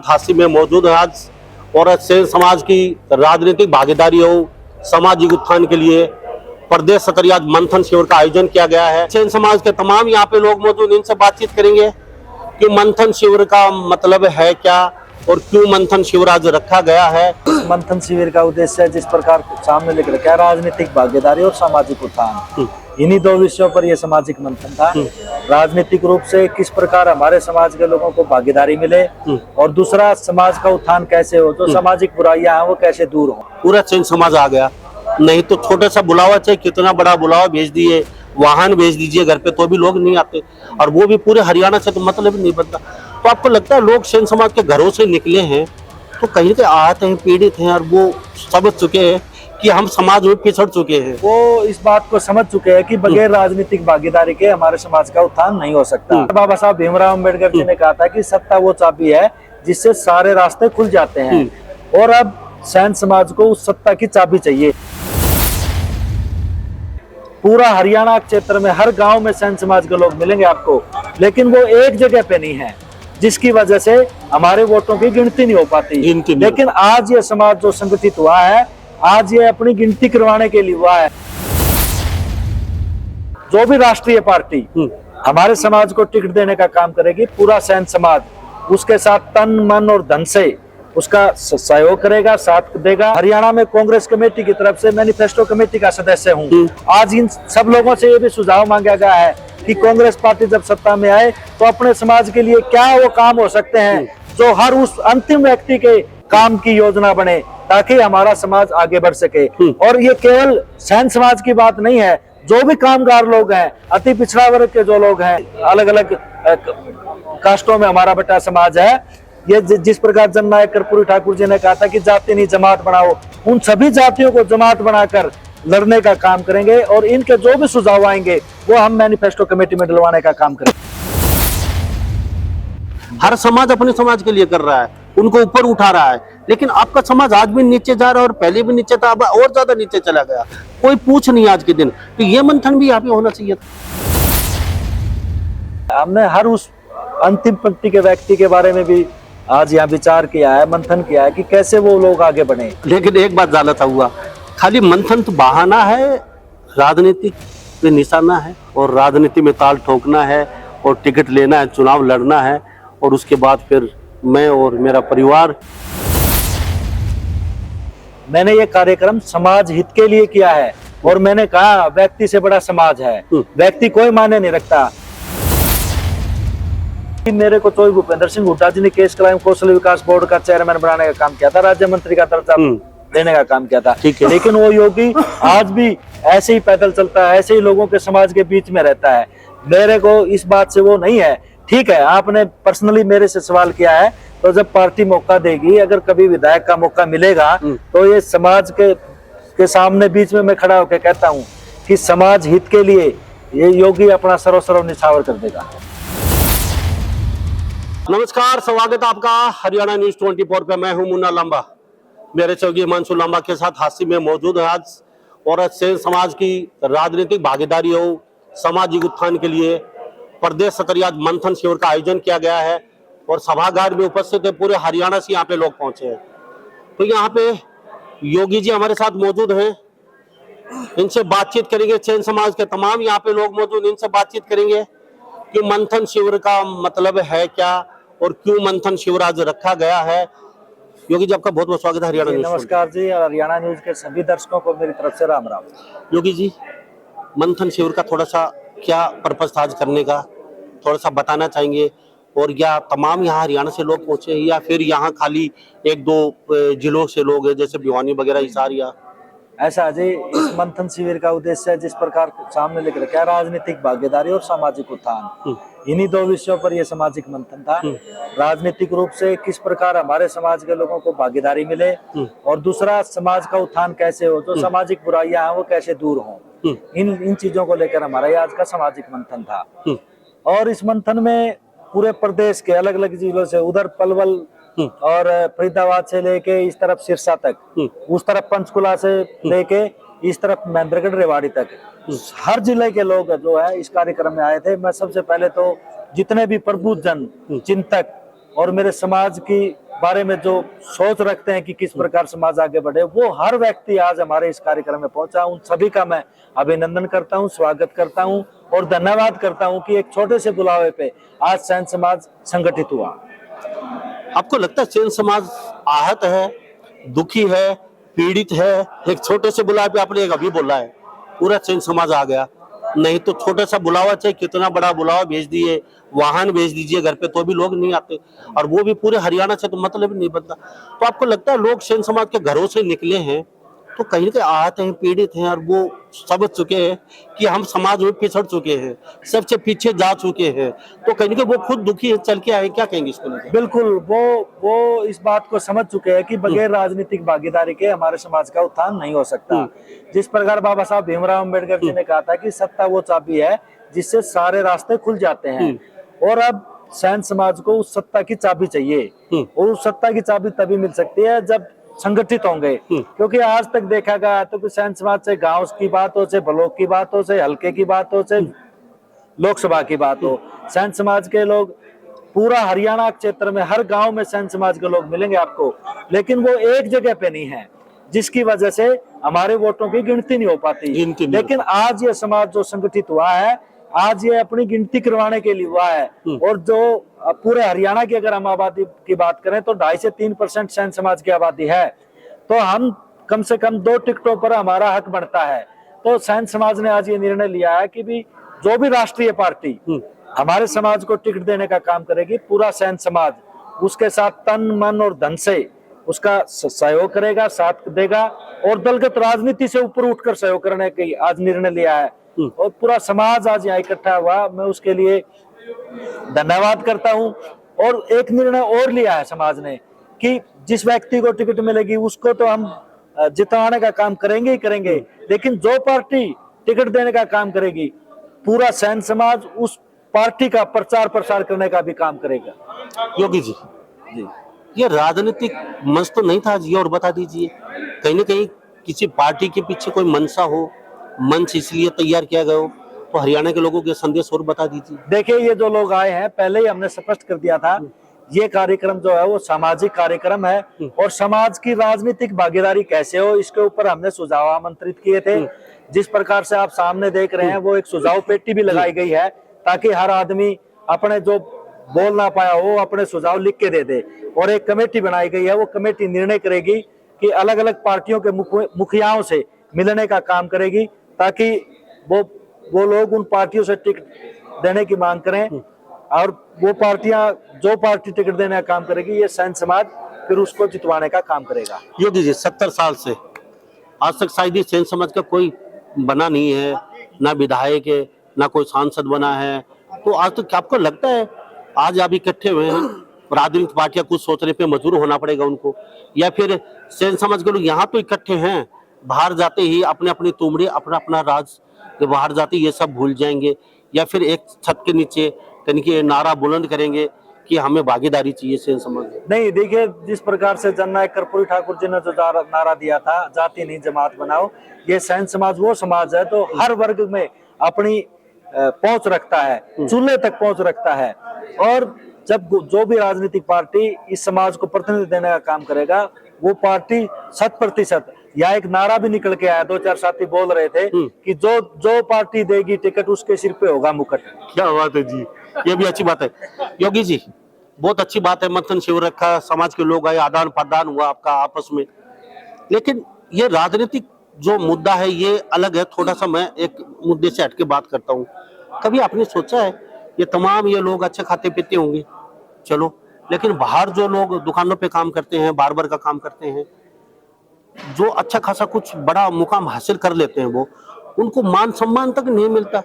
हास्य में मौजूद है आज और सेन समाज की राजनीतिक भागीदारी हो सामाजिक उत्थान के लिए प्रदेश स्तरीय आज मंथन शिविर का आयोजन किया गया है। सेन समाज के तमाम यहाँ पे लोग मौजूद, इनसे बातचीत करेंगे कि मंथन शिविर का मतलब है क्या और क्यों मंथन शिविर आज रखा गया है। मंथन शिविर का उद्देश्य जिस प्रकार सामने लिख रखा है, राजनीतिक भागीदारी और सामाजिक उत्थान। इन्हीं दो विषयों पर यह सामाजिक मंथन था। राजनीतिक रूप से किस प्रकार हमारे समाज के लोगों को भागीदारी मिले और दूसरा समाज का उत्थान कैसे हो, जो सामाजिक बुराइयां हैं वो कैसे दूर हो। पूरा सेन समाज आ गया, नहीं तो छोटा सा बुलावा, चाहे कितना बड़ा बुलावा भेज दिए, वाहन भेज दीजिए घर पे, तो भी लोग नहीं आते, और वो भी पूरे हरियाणा से, तो मतलब नहीं बनता। तो आपको लगता है लोग सेन समाज के घरों से निकले हैं तो कहीं के आहत हैं, पीड़ित हैं, और वो समझ चुके हैं कि हम समाज में पिछड़ चुके हैं। वो इस बात को समझ चुके हैं कि बगैर राजनीतिक भागीदारी के हमारे समाज का उत्थान नहीं हो सकता। बाबा साहब भीमराव अम्बेडकर जी ने कहा था कि सत्ता वो चाबी है जिससे सारे रास्ते खुल जाते हैं, और अब सेन समाज को उस सत्ता की चाबी चाहिए। पूरा हरियाणा क्षेत्र में हर गांव में सेन समाज के लोग मिलेंगे आपको, लेकिन वो एक जगह पे नहीं है, जिसकी वजह से हमारे वोटों की गिनती नहीं हो पाती। लेकिन आज ये समाज जो संगठित हुआ है, आज ये अपनी गिनती करवाने के लिए हुआ है। जो भी राष्ट्रीय पार्टी हमारे समाज को टिकट देने का काम करेगी, पूरा सेन समाज उसके साथ तन मन और धन से उसका सहयोग करेगा, साथ देगा। हरियाणा में कांग्रेस कमेटी की तरफ से मैनिफेस्टो कमेटी का सदस्य हूँ। आज इन सब लोगों से ये भी सुझाव मांगा गया है कि कांग्रेस पार्टी जब सत्ता में आए तो अपने समाज के लिए क्या वो काम हो सकते हैं जो हर उस अंतिम व्यक्ति के काम की योजना बने, ताकि हमारा समाज आगे बढ़ सके। और ये केवल सेन समाज की बात नहीं है, जो भी कामगार लोग हैं, अति पिछड़ा वर्ग के जो लोग हैं, अलग अलग कास्टों में हमारा बटा समाज है, ये जिस प्रकार जननायक कर्पूरी ठाकुर जी ने कहा था कि जाति नहीं जमात बनाओ, उन सभी जातियों को जमात बनाकर लड़ने का काम करेंगे, और इनके जो भी सुझाव आएंगे वो हम मैनिफेस्टो कमेटी में डलवाने का काम करेंगे। हर समाज अपने समाज के लिए कर रहा है, उनको ऊपर उठा रहा है, लेकिन आपका समाज आज भी नीचे जा रहा है, और पहले भी नीचे था, अब और ज्यादा नीचे चला गया। कोई पूछ नहीं आज के दिन, तो ये मंथन भी यहाँ पे होना चाहिए था। हमने हर उस अंतिम पंक्ति के व्यक्ति के बारे में भी आज यहाँ विचार किया है, मंथन किया है कि कैसे वो लोग आगे बढ़े। लेकिन एक बात ज्यादा हुआ, खाली मंथन तो बहाना है, राजनीति पे निशाना है, और राजनीति में ताल ठोकना है, और टिकट लेना है, चुनाव लड़ना है, और उसके बाद फिर मैं और मेरा परिवार। मैंने ये कार्यक्रम समाज हित के लिए किया है, और मैंने कहा व्यक्ति से बड़ा समाज है, व्यक्ति कोई मायने नहीं रखता। मेरे को तो भूपेंद्र सिंह हुड्डा जी ने केस क्राइम कौशल विकास बोर्ड का चेयरमैन बनाने का काम किया था, राज्य मंत्री का दर्जा देने का काम किया था। लेकिन वो योगी आज भी ऐसे ही पैदल चलता है, ऐसे ही लोगों के समाज के बीच में रहता है। मेरे को इस बात से वो नहीं है। ठीक है, आपने पर्सनली मेरे से सवाल किया है, तो जब पार्टी मौका देगी, अगर कभी विधायक का मौका मिलेगा, तो ये समाज के सामने बीच में मैं खड़ा होकर कहता हूँ कि समाज हित के लिए ये योगी अपना सर्वस्व निछावर कर देगा। नमस्कार, स्वागत है आपका हरियाणा न्यूज 24 पे। मैं हूं मुन्ना लांबा, मेरे सहयोगी हिमांशु लांबा के साथ हास्य में मौजूद है आज, और सेन समाज की राजनीतिक भागीदारी हो सामाजिक उत्थान के लिए प्रदेश स्तरीय आज मंथन शिविर का आयोजन किया गया है, और सभागार में उपस्थित है, पूरे हरियाणा से यहाँ पे लोग पहुंचे हैं। तो यहाँ पे योगी जी हमारे साथ मौजूद हैं, इनसे बातचीत करेंगे। सेन समाज के तमाम यहाँ पे लोग मौजूद, इनसे बातचीत करेंगे कि मंथन शिविर का मतलब है क्या और क्यों मंथन शिविर आज रखा गया है। योगी जी, आपका बहुत बहुत स्वागत है हरियाणा न्यूज। नमस्कार जी, और हरियाणा न्यूज के सभी दर्शकों को मेरी तरफ से राम राम। योगी जी, मंथन शिविर का थोड़ा सा क्या पर्पस था आज करने का, थोड़ा सा बताना चाहेंगे? और या तमाम यहाँ हरियाणा से लोग पहुंचे, या फिर यहाँ खाली एक दो जिलों से लोग हैं, जैसे भिवानी वगैरह, हिसार? या ऐसा जी, इस मंथन शिविर का उद्देश्य जिस प्रकार सामने लिख रखा है, राजनीतिक भागीदारी और सामाजिक उत्थान। इन्हीं दो विषयों पर यह सामाजिक मंथन था। राजनीतिक रूप से किस प्रकार हमारे समाज के लोगों को भागीदारी मिले, और दूसरा समाज का उत्थान कैसे हो, जो सामाजिक बुराइयां हैं वो कैसे दूर हों। इन चीजों को लेकर हमारा ये आज का सामाजिक मंथन था। और इस मंथन में पूरे प्रदेश के अलग अलग जिलों से, उधर पलवल और फरीदाबाद से लेके इस तरफ सिरसा तक, उस तरफ पंचकुला से लेके इस तरफ महेंद्रगढ़ रेवाड़ी तक, हर जिले के लोग जो है इस कार्यक्रम में आए थे। मैं सबसे पहले तो जितने भी प्रबुद्ध जन, चिंतक और मेरे समाज की बारे में जो सोच रखते हैं कि किस प्रकार समाज आगे बढ़े, वो हर व्यक्ति आज हमारे इस कार्यक्रम में पहुंचा। उन सभी का मैं अभिनंदन करता हूं, स्वागत करता हूं और धन्यवाद करता हूं कि एक छोटे से बुलावे पे आज सेन समाज संगठित हुआ। आपको लगता है सेन समाज आहत है, दुखी है, पीड़ित है? एक छोटे से बुलावे पे आपने एक अभी बोला है पूरा सेन समाज आ गया, नहीं तो छोटा सा बुलावा चाहे कितना बड़ा बुलावा भेज दिए, वाहन भेज दीजिए घर पे तो भी लोग नहीं आते, और वो भी पूरे हरियाणा से, तो मतलब नहीं बनता। तो आपको लगता है लोग सेन समाज के घरों से निकले हैं तो कहीं ना कहीं आहत हैं, पीड़ित हैं, और वो समझ चुके हैं कि हम समाज में पिछड़ चुके हैं, सबसे पीछे जा चुके हैं, तो कहीं ना कहीं वो खुद दुखी है, चल के आए, क्या कहेंगे इसको लेकर? बिल्कुल, वो इस बात को समझ चुके हैं कि बगैर राजनीतिक भागीदारी के हमारे समाज का उत्थान नहीं हो सकता। जिस प्रकार बाबा साहब भीमराव अंबेडकर जी ने कहा था कि सत्ता वो चाबी है जिससे सारे रास्ते खुल जाते हैं, और अब सेन समाज को उस सत्ता की चाबी चाहिए, और उस सत्ता की चाबी तभी मिल सकती है जब संगठित होंगे। क्योंकि आज तक देखा गया तो कि सेन समाज से गांव की बात हो, से ब्लॉक की बात हो, से हल्के की बात हो, से लोकसभा की बात हो, सेन समाज के लोग पूरा हरियाणा क्षेत्र में हर गांव में सेन समाज के लोग मिलेंगे आपको, लेकिन वो एक जगह पे नहीं है, जिसकी वजह से हमारे वोटों की गिनती नहीं हो पाती। लेकिन आज ये समाज जो संगठित हुआ है, आज ये अपनी गिनती करवाने के लिए हुआ है, और जो पूरे हरियाणा की अगर हम आबादी की बात करें तो 2.5 से 3% सेन समाज की आबादी है, तो हम कम से कम 2 टिकटों पर हमारा हक बनता है। तो सेन समाज ने आज ये निर्णय लिया है कि भी जो भी राष्ट्रीय पार्टी हमारे समाज को टिकट देने का काम करेगी, पूरा सेन समाज उसके साथ तन मन और धन से उसका सहयोग करेगा, साथ देगा, और दलगत राजनीति से ऊपर उठकर सहयोग करने की आज निर्णय लिया है, और पूरा समाज आज यहाँ इकट्ठा हुआ। मैं उसके लिए धन्यवाद करता हूँ। और एक निर्णय और लिया है समाज ने कि जिस व्यक्ति को टिकट मिलेगी उसको तो हम जिताने का काम करेंगे ही करेंगे, लेकिन जो पार्टी टिकट देने का काम करेगी, पूरा सेन समाज उस पार्टी का प्रचार प्रसार करने का भी काम करेगा। योगी जी, ये राजनीतिक मंच तो नहीं था जी, और बता दीजिए कहीं ना कहीं किसी पार्टी के पीछे कोई मंशा हो, मंच इसलिए तैयार किया गया हो, तो हरियाणा के लोगों के संदेश और बता दीजिए। देखिए, ये जो लोग आए हैं, पहले ही हमने स्पष्ट कर दिया था, ये कार्यक्रम जो है वो सामाजिक कार्यक्रम है, और समाज की राजनीतिक भागीदारी कैसे हो इसके ऊपर हमने सुझाव आमंत्रित किए थे। जिस प्रकार से आप सामने देख रहे हैं, वो एक सुझाव पेटी भी लगाई गई है, ताकि हर आदमी अपने जो बोल ना पाया हो अपने सुझाव लिख के दे दे, और एक कमेटी बनाई गई है, वो कमेटी निर्णय करेगी कि अलग अलग पार्टियों के मुखियाओं से मिलने का काम करेगी, ताकि वो लोग उन पार्टियों से टिकट देने की मांग करें, और वो पार्टियां जो पार्टी टिकट देने का काम करेगी, ये सेन समाज फिर उसको जितवाने का काम करेगा। योगी जी, 70 साल से आज तक शायद सेन समाज का कोई बना नहीं है, ना विधायक है, ना कोई सांसद बना है, तो आज तक आपको लगता है आज आप इकट्ठे हुए हैं, राजनीतिक पार्टियां कुछ सोचने पे मजबूर होना पड़ेगा उनको, या फिर सेन समाज के लोग यहाँ तो इकट्ठे हैं, बाहर जाते ही अपने अपनी तुमड़ी, अपना अपना राज के बाहर जाते ये सब भूल जाएंगे, या फिर एक छत के नीचे कहीं के नारा बुलंद करेंगे कि हमें भागीदारी चाहिए सेन समाज? नहीं, देखिए, जिस प्रकार से जननायक कर्पूरी ठाकुर जी ने जो नारा दिया था, जाति नहीं जमात बनाओ, ये सेन समाज वो समाज है तो हर वर्ग में अपनी पहुंच रखता है, चूल्हे तक पहुंच रखता है, और जब जो भी राजनीतिक पार्टी इस समाज को प्रतिनिधित्व देने का काम करेगा, वो पार्टी 100%, या एक नारा भी निकल के आया, 2-4 साथी बोल रहे थे कि जो पार्टी देगी टिकट उसके सिर पे होगा मुकुट। क्या बात है जी, ये भी अच्छी बात है। योगी जी, बहुत अच्छी बात है, मंथन शिविर रखा, समाज के लोग आए, आदान प्रदान हुआ आपका आपस में, लेकिन ये राजनीतिक जो मुद्दा है ये अलग है। थोड़ा सा मैं एक मुद्दे से हटके बात करता हूँ। कभी आपने सोचा है ये तमाम ये लोग अच्छे खाते पीते होंगे, चलो, लेकिन बाहर जो लोग दुकानों पे काम करते हैं, बार्बर का काम करते हैं, जो अच्छा खासा कुछ बड़ा मुकाम हासिल कर लेते हैं, वो उनको मान सम्मान तक नहीं मिलता।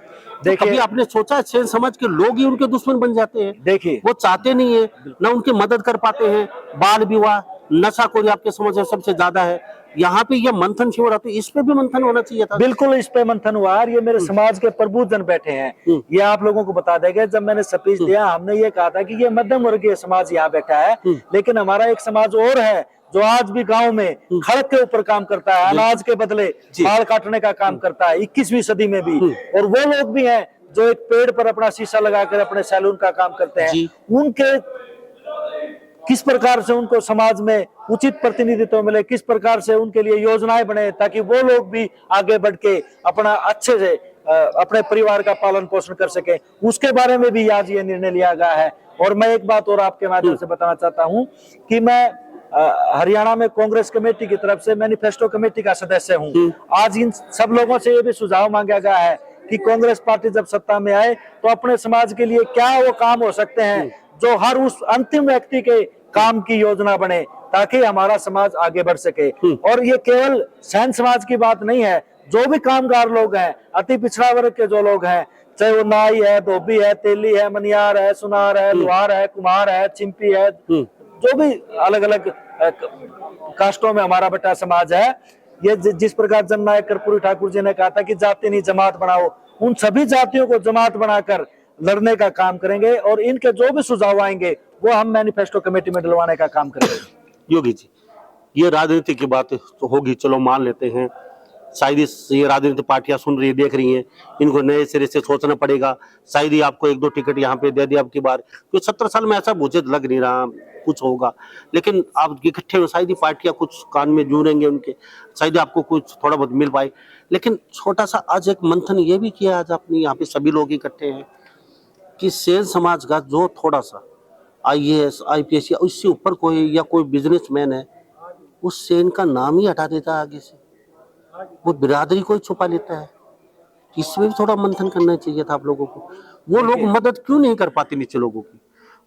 देखिए, कभी आपने सोचा है सेन समाज के लोग ही उनके दुश्मन बन जाते हैं? देखिए, वो चाहते नहीं है ना, उनकी मदद कर पाते हैं। बाल विवाह, नशाखोरी आपके समाज में सबसे ज्यादा है। यहाँ पे ये मंथन शिविर आते, इस पे भी मंथन होना चाहिए था। बिल्कुल, इस पे मंथन हुआ। ये मेरे समाज के प्रबुद्ध जन बैठे हैं, ये आप लोगों को बता देंगे। जब मैंने स्पीच दिया, हमने ये कहा था कि ये मध्यम वर्गीय समाज यहाँ बैठा है, लेकिन हमारा एक समाज और है जो आज भी गांव में खड़क के ऊपर काम करता है, अनाज के बदले बाल काटने का काम करता है 21वीं सदी में भी। और वो लोग भी हैं जो एक पेड़ पर अपना शीशा लगाकर अपने सैलून का काम करते हैं। उनके किस प्रकार से उनको समाज में उचित प्रतिनिधित्व मिले, किस प्रकार से उनके लिए योजनाएं बने ताकि वो लोग भी आगे बढ़ के अपना अच्छे से अपने परिवार का पालन पोषण कर सके, उसके बारे में भी आज ये निर्णय लिया गया है। और मैं एक बात और आपके माध्यम से बताना चाहता हूं कि मैं हरियाणा में कांग्रेस कमेटी की तरफ से मैनिफेस्टो कमेटी का सदस्य हूं। आज इन सब लोगों से ये भी सुझाव मांगा गया है कि कांग्रेस पार्टी जब सत्ता में आए तो अपने समाज के लिए क्या वो काम हो सकते हैं जो हर उस अंतिम व्यक्ति के काम की योजना बने ताकि हमारा समाज आगे बढ़ सके। और ये केवल सैन समाज की बात नहीं है, जो भी कामगार लोग हैं, अति पिछड़ा वर्ग के जो लोग हैं, चाहे वो नाई है, धोबी है, तेली है, मनियार है, सुनार है, लुहार है, कुम्हार है, चिंपी है, जो भी अलग अलग कास्टों में हमारा बटा समाज है, ये जिस प्रकार जननायक कर्पूरी ठाकुर जी ने कहा था कि जाति नहीं जमात बनाओ, उन सभी जातियों को जमात बनाकर लड़ने का काम करेंगे और इनके जो भी सुझाव आएंगे वो हम मैनिफेस्टो कमेटी में डलवाने का काम करेंगे। योगी जी, ये राजनीति की बात तो होगी, चलो मान लेते हैं, शायद ये राजनीतिक पार्टियां सुन रही देख रही हैं, इनको नए सिरे से सोचना पड़ेगा, शायद ही आपको 1-2 टिकट यहाँ पे दे दिया अब की बार, क्योंकि 17 साल में ऐसा मुझे लग नहीं रहा कुछ होगा, लेकिन आप इकट्ठे में शायद ही पार्टियां कुछ कान में जूरेंगे उनके, शायद आपको कुछ थोड़ा बहुत मिल पाए। लेकिन छोटा सा आज एक मंथन ये भी किया, आज अपने यहाँ पे सभी लोग इकट्ठे हैं कि सेन समाज का जो थोड़ा सा IAS IPS या उससे ऊपर कोई या कोई बिजनेसमैन है, उस सेन का नाम ही हटा देता है आगे से, वो बिरादरी को ही छुपा लेता है। इसमें भी थोड़ा मंथन करना चाहिए था आप लोगों को। वो लोग मदद क्यों नहीं कर पाते नीचे लोगों की,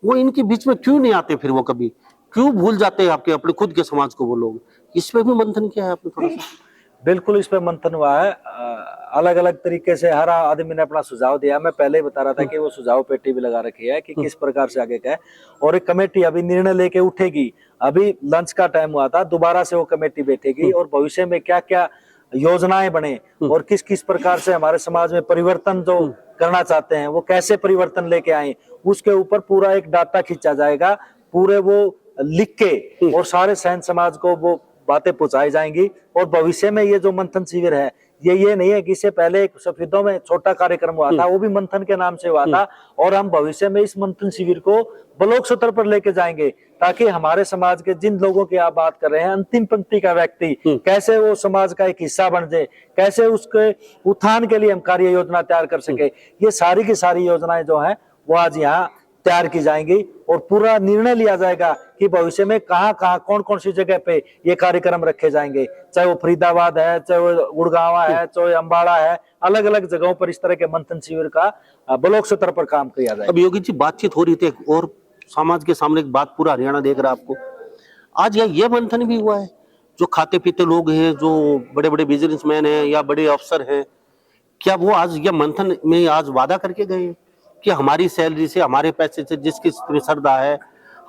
वो इनके बीच में क्यों नहीं आते, फिर वो कभी क्यों भूल जाते हैं आपके अपने खुद के समाज को वो लोग, इसमें भी मंथन किया है आपने थोड़ा सा? बिल्कुल इस पे मंथन हुआ है, अलग अलग तरीके से हर आदमी ने अपना सुझाव दिया। मैं पहले ही बता रहा था कि वो सुझाव पेटी भी लगा रखी है कि किस प्रकार से आगे का है, और एक कमेटी अभी निर्णय लेके उठेगी। अभी लंच का टाइम हुआ था, दोबारा से वो कमेटी बैठेगी और भविष्य में क्या क्या योजनाएं बने और किस किस प्रकार से हमारे समाज में परिवर्तन जो करना चाहते हैं वो कैसे परिवर्तन लेके आए, उसके ऊपर पूरा एक डाटा खींचा जाएगा, पूरे वो लिख के और सारे सैन समाज को वो बातें पहुंचाई जाएंगी। और भविष्य में ये जो मंथन शिविर है, ये नहीं है कि इससे पहले एक सफेदों में छोटा कार्यक्रम हुआ था, वो भी मंथन के नाम से हुआ था, और हम भविष्य में इस मंथन शिविर को ब्लॉक स्तर पर लेके जाएंगे ताकि हमारे समाज के जिन लोगों की आप बात कर रहे हैं, अंतिम पंक्ति का व्यक्ति कैसे वो समाज का एक हिस्सा बन जाए, कैसे उसके उत्थान के लिए हम कार्य योजना तैयार कर सके, ये सारी की सारी योजनाएं जो है वो आज यहाँ तैयार की जाएंगी और पूरा निर्णय लिया जाएगा कि भविष्य में कहाँ कहाँ कौन कौन सी जगह पे ये कार्यक्रम रखे जाएंगे, चाहे वो फरीदाबाद है, चाहे वो गुड़गांव है, चाहे अम्बाड़ा है, अलग अलग जगहों पर इस तरह के मंथन शिविर का ब्लॉक स्तर पर काम किया जाएगा। अब योगी जी बातचीत हो रही थी और समाज के सामने एक बात पूरा हरियाणा देख रहा है आपको, आज ये मंथन भी हुआ है, जो खाते पीते लोग हैं, जो बड़े बड़े बिजनेसमैन हैं या बड़े अफसर हैं, क्या वो आज ये मंथन में आज वादा करके गए कि हमारी सैलरी से, हमारे पैसे से जिसकी श्रद्धा है,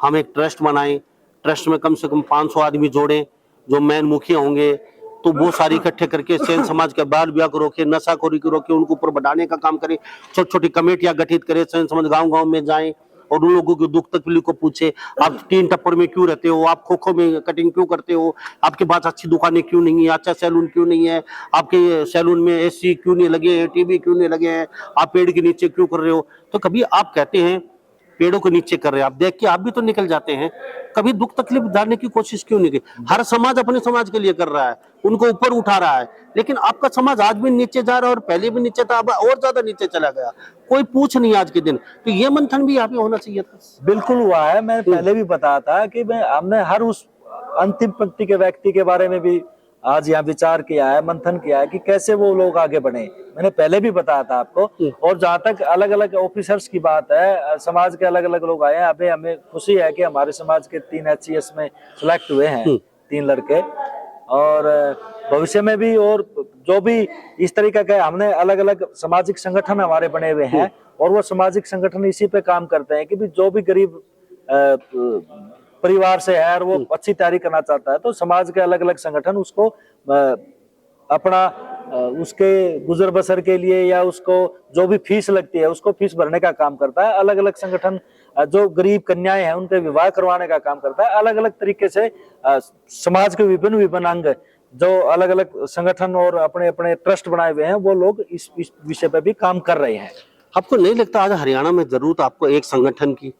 हम एक ट्रस्ट बनाएं, ट्रस्ट में कम से कम 500 आदमी जोड़ें जो मैन मुखिया होंगे, तो वो सारी इकट्ठे करके सेन समाज के बाल विवाह को रोके, नशाखोरी को रोके, उनको ऊपर बढ़ाने का काम करें, छोटी छोटी कमेटियां गठित करें, सेन समाज गांव गांव में जाएं और उन लोगों की दुख तकलीफ को पूछे, आप 3 टप्पर में क्यों रहते हो, आप खोखो में कटिंग क्यों करते हो, आपके पास अच्छी दुकानें क्यों नहीं है, अच्छा सैलून क्यों नहीं है, आपके सैलून में AC क्यों नहीं लगे हैं, टीवी क्यों नहीं लगे हैं, आप पेड़ के नीचे क्यों कर रहे हो। तो कभी आप कहते हैं पेड़ों के नीचे कर रहे हैं, आप देख के आप भी तो निकल जाते हैं, कभी दुख तकलीफ जानने की कोशिश क्यों नहीं की? हर समाज अपने समाज के लिए कर रहा है, उनको ऊपर उठा रहा है, लेकिन आपका समाज आज भी नीचे जा रहा है और पहले भी नीचे था, अब और ज्यादा नीचे चला गया, कोई पूछ नहीं आज के दिन। तो ये मंथन भी यहाँ पे होना चाहिए था। बिल्कुल हुआ है, मैं पहले भी बताया था कि हमने हर उस अंतिम पंक्ति के व्यक्ति के बारे में भी आज यहाँ विचार किया है, मंथन किया है कि कैसे वो लोग आगे बढ़े। मैंने पहले भी बताया था आपको। और जहाँ तक अलग अलग ऑफिसर्स की बात है, समाज के अलग अलग लोग आए हैं। अभी हमें खुशी है कि हमारे समाज के 3 HCS में सिलेक्ट हुए हैं, 3 लड़के, और भविष्य में भी और जो भी इस तरीके के हमने अलग अलग सामाजिक संगठन हमारे बने हुए हैं, और वो सामाजिक संगठन इसी पे काम करते हैं कि भी जो भी गरीब परिवार से है और वो अच्छी तैयारी करना चाहता है, तो समाज के अलग अलग संगठन उसको अपना उसके गुजर बसर के लिए या उसको जो भी फीस लगती है उसको फीस भरने का काम करता है। अलग अलग संगठन जो गरीब कन्याएं हैं उनके विवाह करवाने का काम करता है। अलग अलग तरीके से समाज के विभिन्न विभिन्न अंग जो अलग अलग संगठन और अपने अपने ट्रस्ट बनाए हुए हैं, वो लोग इस विषय पे भी काम कर रहे हैं। आपको नहीं लगता आज हरियाणा में जरूरत आपको एक संगठन की,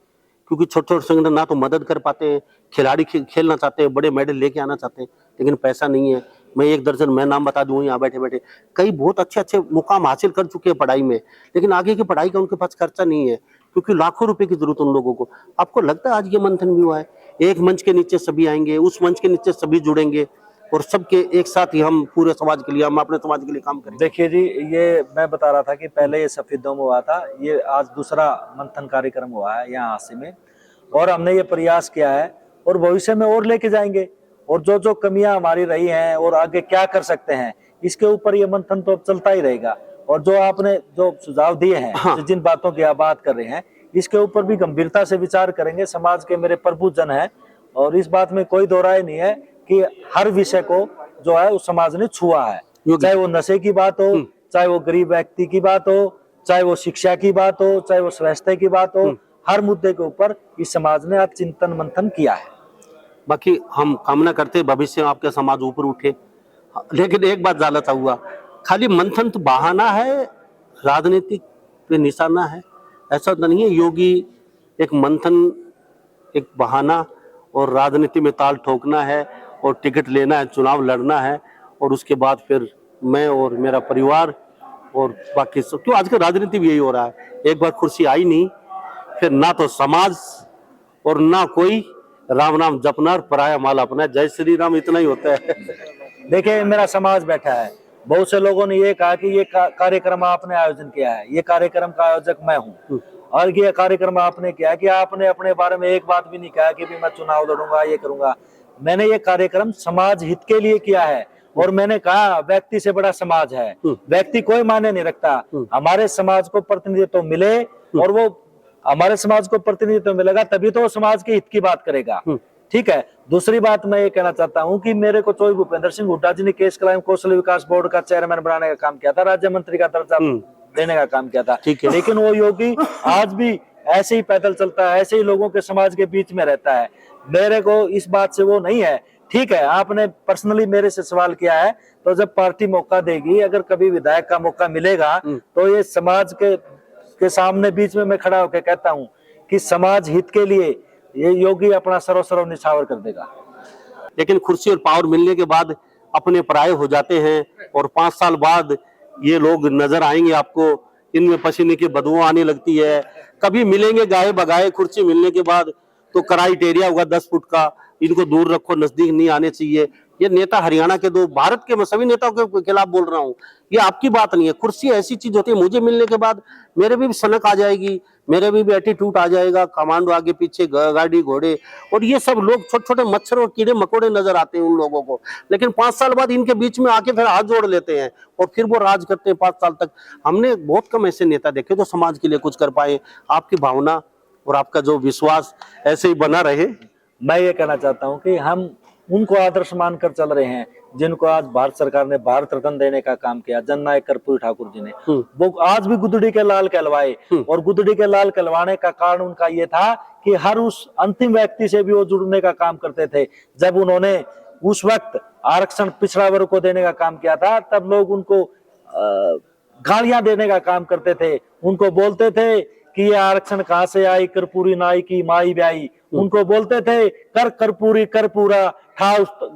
क्योंकि छोटे छोटे संगठन ना तो मदद कर पाते हैं, खिलाड़ी खेलना चाहते हैं, बड़े मेडल लेके आना चाहते हैं, लेकिन पैसा नहीं है। मैं एक दर्जन मैं नाम बता दूं यहाँ बैठे बैठे, कई बहुत अच्छे अच्छे मुकाम हासिल कर चुके हैं पढ़ाई में, लेकिन आगे की पढ़ाई का उनके पास खर्चा नहीं है, क्योंकि लाखों रुपए की जरूरत उन लोगों को। आपको लगता है आज ये मंथन भी हुआ है, एक मंच के नीचे सभी आएंगे, उस मंच के नीचे सभी जुड़ेंगे और सबके एक साथ ही हम पूरे समाज के लिए, हम अपने समाज के लिए काम करेंगे? देखिए जी, ये मैं बता रहा था कि पहले ये सफेदों में हुआ था, ये आज दूसरा मंथन कार्यक्रम हुआ है यहाँ हांसी में, और हमने ये प्रयास किया है और भविष्य में और लेके जाएंगे। और जो जो कमियां हमारी रही हैं और आगे क्या कर सकते हैं, इसके ऊपर ये मंथन तो अब चलता ही रहेगा। और जो आपने जो सुझाव दिए हैं, हाँ। जिन बातों की आप बात कर रहे हैं, इसके ऊपर भी गंभीरता से विचार करेंगे। समाज के मेरे प्रबुद्ध जन है और इस बात में कोई दो राय नहीं है कि हर विषय को जो है उस समाज ने छुआ है, चाहे वो नशे की बात हो, चाहे वो गरीब व्यक्ति की बात हो, चाहे वो शिक्षा की बात हो, चाहे वो स्वास्थ्य की बात हो, हर मुद्दे के ऊपर इस समाज ने आज चिंतन मंथन किया है। बाकी हम कामना करते हैं भविष्य में आपका समाज ऊपर उठे, लेकिन एक बात जानना हुआ, खाली मंथन तो बहाना है, राजनीतिक पे निशाना है, ऐसा तो नहीं है? योगी एक मंथन, एक बहाना और राजनीति में ताल ठोकना है और टिकट लेना है, चुनाव लड़ना है, और उसके बाद फिर मैं और मेरा परिवार और बाकी सब, क्यों आजकल राजनीति भी यही हो रहा है, एक बार कुर्सी आई नहीं फिर ना तो समाज और ना कोई, राम नाम जपना और पराया माल अपना, जय श्री राम, इतना ही होता है। देखिए, मेरा समाज बैठा है, बहुत से लोगों ने ये कहा कि ये कार्यक्रम आपने आयोजन किया है, ये कार्यक्रम का आयोजक मैं हूँ, और ये कार्यक्रम आपने किया कि आपने अपने बारे में एक बात भी नहीं कहा कि भी मैं चुनाव लड़ूंगा, ये करूंगा। मैंने ये कार्यक्रम समाज हित के लिए किया है और मैंने कहा व्यक्ति से बड़ा समाज है, व्यक्ति कोई मायने नहीं रखता, हमारे समाज को प्रतिनिधित्व मिले, और वो हमारे समाज को प्रतिनिधित्व मिलेगा तभी तो वो समाज के हित की बात करेगा। ठीक है। दूसरी बात मैं ये कहना चाहता हूँ कि मेरे को चौधरी भूपेंद्र सिंह हुड्डा जी ने केस क्राइम कौशल विकास बोर्ड का चेयरमैन बनाने का काम किया था, राज्य मंत्री का दर्जा देने का काम किया था, लेकिन वो योगी आज भी ऐसे ही पैदल चलता है, ऐसे ही लोगों के समाज के बीच में रहता है। मेरे को इस बात से वो नहीं है। ठीक है, आपने पर्सनली मेरे से सवाल किया है, तो जब पार्टी मौका देगी, अगर कभी विधायक का मौका मिलेगा, तो ये समाज के सामने बीच में मैं खड़ा होकर कहता हूँ कि समाज हित के लिए ये योगी अपना सर्वस्व निछावर कर देगा। लेकिन कुर्सी और पावर मिलने के बाद अपने पराये हो जाते हैं, और 5 साल बाद ये लोग नजर आएंगे आपको, इनमें पसीने की बदबू आने लगती है, कभी मिलेंगे गाये बगाए। कुर्सी मिलने के बाद तो क्राइटेरिया होगा 10 फुट का, इनको दूर रखो, नजदीक नहीं आने चाहिए। ये नेता हरियाणा के दो, भारत के मैं सभी नेताओं के खिलाफ बोल रहा हूँ, ये आपकी बात नहीं है। कुर्सी ऐसी चीज होती है, मुझे मिलने के बाद मेरे भी सनक आ जाएगी, मेरे भी एटीट्यूड आ जाएगा, कमांडो आगे पीछे, गाड़ी घोड़े, और ये सब लोग छोटे छोटे मच्छर और कीड़े मकोड़े नजर आते हैं उन लोगों को, लेकिन 5 साल बाद इनके बीच में आके फिर हाथ जोड़ लेते हैं और फिर वो राज करते हैं 5 साल तक। हमने बहुत कम ऐसे नेता देखे जो समाज के लिए कुछ कर पाए। आपकी भावना और आपका जो विश्वास ऐसे ही बना रहे। मैं ये कहना चाहता हूँ कि हम उनको आदर्श मानकर चल रहे हैं जिनको आज भारत सरकार ने भारत रत्न देने का काम किया, जननायक कर्पूरी ठाकुर जी ने। वो आज भी गुदड़ी के लाल कहलवाए, और गुदड़ी के लाल कहलवाने का कारण उनका ये था कि हर उस अंतिम व्यक्ति से भी वो जुड़ने का काम करते थे। जब उन्होंने उस वक्त आरक्षण पिछड़ा वर्ग को देने का काम किया था, तब लोग उनको गालियां देने का काम करते थे, उनको बोलते थे कि ये आरक्षण कहाँ से आई, कर्पूरी नाई की माई ब्याई। उनको बोलते थे कर कर्पूरी कर्पूरा,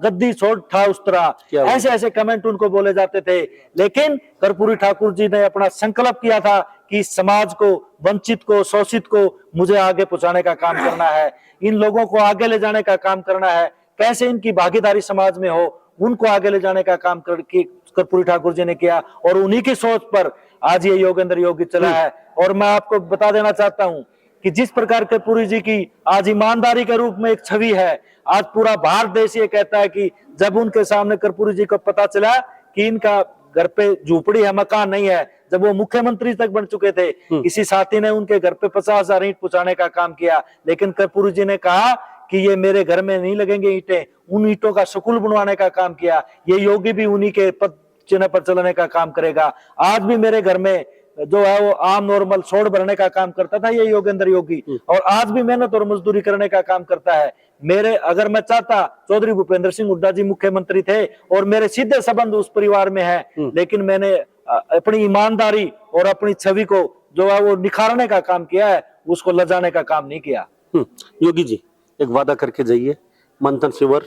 गद्दी छोड़ ठा उस्तरा, ऐसे ऐसे कमेंट उनको बोले जाते थे। लेकिन कर्पूरी ठाकुर जी ने अपना संकल्प किया था कि समाज को, वंचित को, शोषित को मुझे आगे पहुंचाने का काम करना है, इन लोगों को आगे ले जाने का काम करना है, कैसे इनकी भागीदारी समाज में हो, उनको आगे ले जाने का काम कर्पूरी ठाकुर जी ने किया। और उन्हीं की सोच पर आज ये योगेंद्र योगी चला है। और मैं आपको बता देना चाहता हूं कि जिस प्रकार कर्पूरी जी की आज ईमानदारी के रूप में एक छवि है, आज पूरा भारत देश ये कहता है कि जब उनके सामने कर्पूरी जी को पता चला कि इनका घर पे झूपड़ी है, मकान नहीं है, जब वो मुख्यमंत्री तक बन चुके थे, किसी साथी ने उनके घर पे 50,000 ईंट पहुंचाने का काम किया, लेकिन कर्पूरी जी ने कहा कि ये मेरे घर में नहीं लगेंगे ईंटें, उन ईंटों का स्कूल बनवाने का काम किया। ये योगी भी उन्हीं के पद चिन्ह पर चलने का काम करेगा। आज भी मेरे घर में जो है वो आम नॉर्मल छोड़ भरने का काम करता था ये योगेंद्र योगी, और आज भी मेहनत और मजदूरी करने का काम करता है। मेरे अगर मैं चाहता, चौधरी भूपेंद्र सिंह हुड्डा जी मुख्यमंत्री थे और मेरे सीधे संबंध उस परिवार में है, लेकिन मैंने अपनी ईमानदारी और अपनी छवि को जो है वो निखारने का काम किया है, उसको लजाने का काम नहीं किया। योगी जी, एक वादा करके जाइए, मंथन शिविर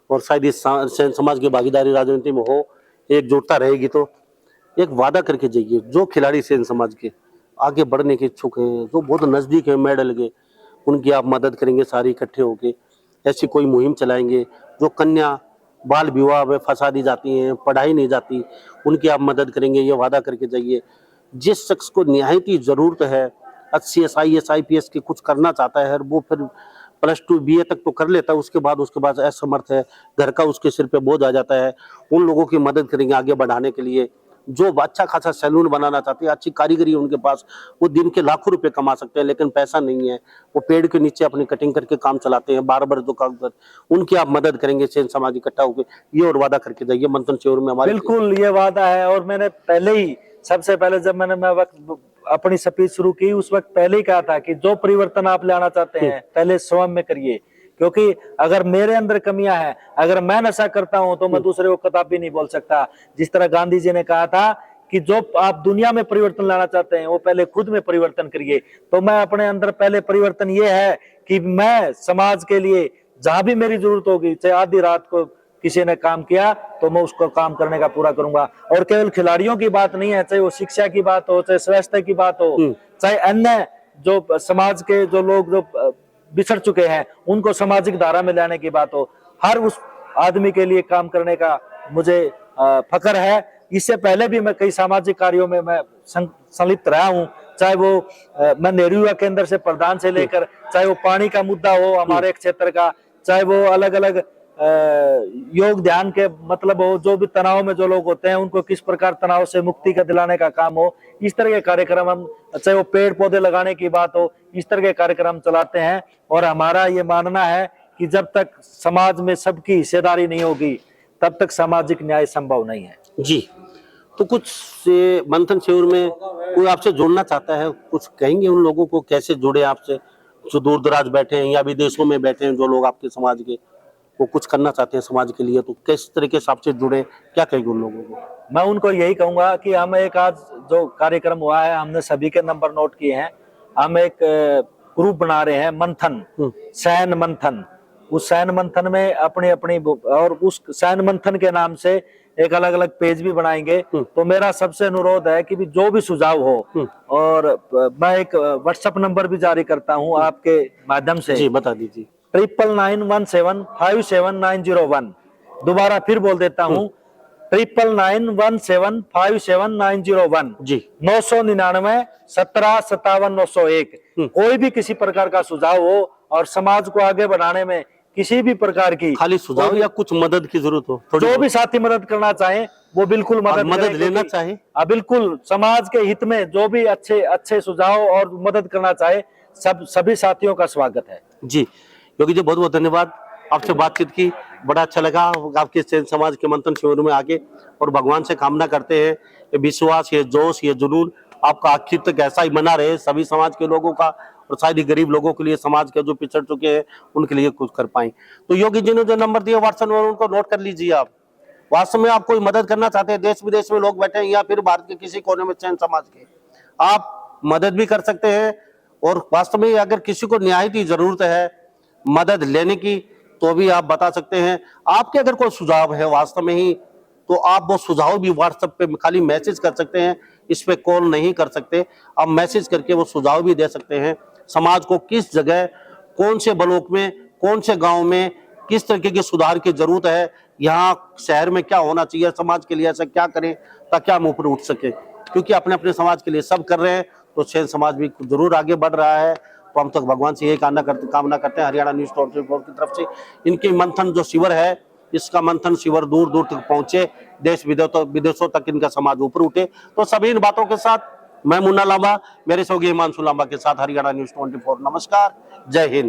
और शायद इस सेन समाज की भागीदारी राजनीति में हो, एकजुटता रहेगी तो एक वादा करके जाइए, जो खिलाड़ी सेन समाज के आगे बढ़ने के इच्छुक हैं, जो बहुत नजदीक है मेडल के, उनकी आप मदद करेंगे सारे इकट्ठे होके, ऐसी कोई मुहिम चलाएंगे। जो कन्या बाल विवाह में फंसा दी जाती हैं, पढ़ाई नहीं जाती, उनकी आप मदद करेंगे, ये वादा करके जाइए। जिस शख्स को निहायत ही जरूरत है, IAS IPS की कुछ करना चाहता है, वो फिर +2 BA तक तो कर लेता है, उसके बाद असमर्थ है, घर का उसके सिर पे बोझ आ जाता है, उन लोगों की मदद करेंगे आगे बढ़ाने के लिए। जो अच्छा खासा सैलून बनाना चाहते हैं, अच्छी कारीगरी है उनके पास, वो दिन के लाखों रुपए कमा सकते हैं, लेकिन पैसा नहीं है, वो पेड़ के नीचे अपनी कटिंग करके काम चलाते हैं, बार जो काम कर, उनकी आप मदद करेंगे सेन समाज इकट्ठा होकर, ये और वादा करके जाइए मंथन शिविर में हमारे। बिल्कुल ये वादा है, और मैंने पहले ही, सबसे पहले जब मैं वक्त अपनी स्पीच शुरू की, उस वक्त पहले ही कहा था कि जो परिवर्तन आप लाना चाहते हैं पहले स्वयं में करिए, क्योंकि अगर मेरे अंदर कमियां हैं, अगर मैं नशा करता हूं तो मैं दूसरे को कदापि नहीं बोल सकता। जिस तरह गांधी जी ने कहा था कि जो आप दुनिया में परिवर्तन लाना चाहते हैं वो पहले खुद में परिवर्तन करिए, तो मैं अपने अंदर पहले परिवर्तन ये है कि मैं समाज के लिए जहां भी मेरी जरूरत होगी, चाहे आधी रात को किसी ने काम किया तो मैं उसको काम करने का पूरा करूंगा। और केवल खिलाड़ियों की बात नहीं है, चाहे वो शिक्षा की बात हो, चाहे स्वास्थ्य की बात हो, चाहे अन्य जो समाज के जो लोग जो बिछड़ चुके हैं उनको सामाजिक धारा में लाने की बात हो, हर उस आदमी के लिए काम करने का मुझे फख्र है। इससे पहले भी मैं कई सामाजिक कार्यों में मैं संलिप्त रहा हूं, चाहे वो मैं नेहरू युवा केंद्र से प्रधान से लेकर, चाहे वो पानी का मुद्दा हो हमारे क्षेत्र का, चाहे वो अलग अलग योग ध्यान के मतलब हो, जो भी तनाव में जो लोग होते हैं उनको किस प्रकार तनाव से मुक्ति का दिलाने का काम हो, इस तरह के कार्यक्रम हम, चाहे वो पेड़ पौधे लगाने की बात हो, इस तरह के कार्यक्रम चलाते हैं। और हमारा ये मानना है कि जब तक समाज में सबकी हिस्सेदारी नहीं होगी तब तक सामाजिक न्याय संभव नहीं है। जी, तो कुछ से मंथन शिविर में कोई आपसे जुड़ना चाहता है, कुछ कहेंगे उन लोगों को कैसे जुड़े आपसे, जो दूर दराज बैठे हैं या विदेशों में बैठे हैं, जो लोग आपके समाज के वो कुछ करना चाहते हैं समाज के लिए, तो किस तरीके से आपसे जुड़े, क्या कहेंगे उन लोगों को? मैं उनको यही कहूंगा कि हम एक आज जो कार्यक्रम हुआ है, हमने सभी के नंबर नोट किए हैं, हम एक ग्रुप बना रहे हैं मंथन, सैन मंथन। उस सैन मंथन में अपनी अपनी, और उस सैन मंथन के नाम से एक अलग अलग पेज भी बनाएंगे। तो मेरा सबसे अनुरोध है कि भी जो भी सुझाव हो, और मैं एक व्हाट्सएप नंबर भी जारी करता हूं आपके माध्यम से। जी बता दीजिए। 9991757901। दोबारा फिर बोल देता हूं, 9991757901 जी, 999 17 57 901। कोई भी किसी प्रकार का सुझाव हो और समाज को आगे बढ़ाने में किसी भी प्रकार की, खाली सुझाव या कुछ मदद की जरूरत हो, जो भी साथी मदद करना चाहे वो बिल्कुल मदद लेना चाहे, बिल्कुल समाज के हित में जो भी अच्छे सुझाव और मदद करना चाहे, सभी साथियों का स्वागत है। जी योगी जी, बहुत बहुत धन्यवाद, आपसे बातचीत की बड़ा अच्छा लगा आपके सेन समाज के मंथन शिविर में आके, और भगवान से कामना करते हैं ये विश्वास, ये जोश, ये जुनून आपका आखिर तक ऐसा ही बना रहे, सभी समाज के लोगों का, और शायद ही गरीब लोगों के लिए, समाज के जो पिछड़ चुके हैं उनके लिए कुछ कर पाए। तो योगी जी ने जो नंबर दिया व्हाट्सएप में, उनको नोट कर लीजिए। आप वास्तव में आप कोई मदद करना चाहते हैं, देश विदेश में लोग बैठे हैं या फिर भारत के किसी कोने में सेन समाज के, आप मदद भी कर सकते हैं। और वास्तव में अगर किसी को निहायत ही जरूरत है मदद लेने की, तो भी आप बता सकते हैं। आपके अगर कोई सुझाव है वास्तव में ही, तो आप वो सुझाव भी व्हाट्सएप पे खाली मैसेज कर सकते हैं, इस पे कॉल नहीं कर सकते, आप मैसेज करके वो सुझाव भी दे सकते हैं। समाज को किस जगह, कौन से ब्लॉक में, कौन से गांव में किस तरीके के सुधार की जरूरत है, यहाँ शहर में क्या होना चाहिए, समाज के लिए ऐसा क्या करें ताकि हम ऊपर उठ सके, क्योंकि अपने अपने समाज के लिए सब कर रहे हैं, तो सेन समाज भी जरूर आगे बढ़ रहा है। तो हम तक भगवान से यही कामना करते हैं, हरियाणा न्यूज़ 24 की तरफ से इनकी मंथन जो शिविर है, इसका मंथन शिविर दूर दूर तक पहुंचे, देश विदेशों तक इनका समाज ऊपर उठे। तो सभी इन बातों के साथ मैं मुन्ना लांबा, मेरे सहयोगी हिमांशु लांबा के साथ हरियाणा न्यूज़ 24, नमस्कार, जय हिंद।